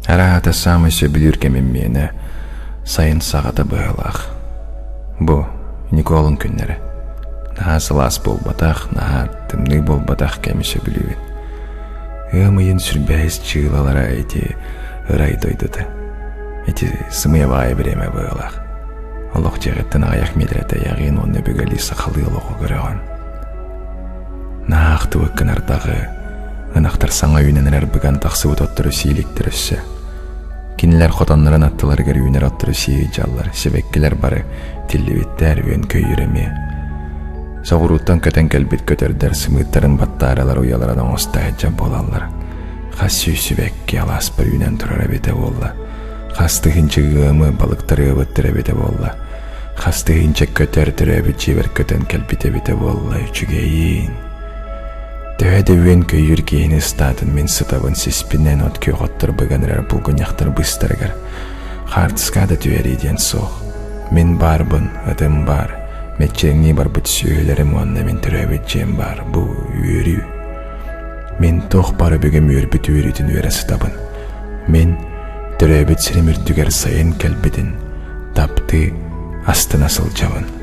Арахата самый сөбілірге мені сайын сағата бұғылақ. Бұ, Николын күннері. Наға сылас бол батақ, наға тымны бол батақ кәмі сөбілуін. Өмайын сүрбәйіз чығылалара әйті ұрай дойдыды. Әйті сымыя бай біреме бұғылақ. Олық жағыттын аяқ медреті яғын оны бүгілі сақалы олығы көріған. Нақты өккін ардағы ынақтар саңа үйненер бұған тақсы өттірі сейліктір өссі. Кинилер хотанларын аттылар гер үйнер аттыры сейі жаллар, себеккілер бары тиллебеттер өен көйіреме. Соғыруттан көтен кәлбет көтердер сымыттарын баттаралар уяларадан остайы жа болалар. Қас сүйсібекке алас бір үйнен тұрар әбеті болла. Қастығынчы ғымы балықтары өбіттір әбеті болла. Қастығынчы көтер түрі әбет жебір көтен кәлбет әбеті болла үчігейін. Төвәді өен көйір кейіні статын мен сытабын сеспінен от көй ғоттыр бұғанырар бұлғыняқтыр бұстырғар. Қартысқады түйер еден соқ. Мен барбын, ұдым бар. Мәтчеріңе бар бұт сөйлерім онына мен түрі әбет жем бар. Бұ үйірі. Мен тоқ бары бүгім үйір бүт үйіретін үйері сытабын. Мен түрі әбет сірім үрдігер сайын кәлбетін тапты астына сыл жауын.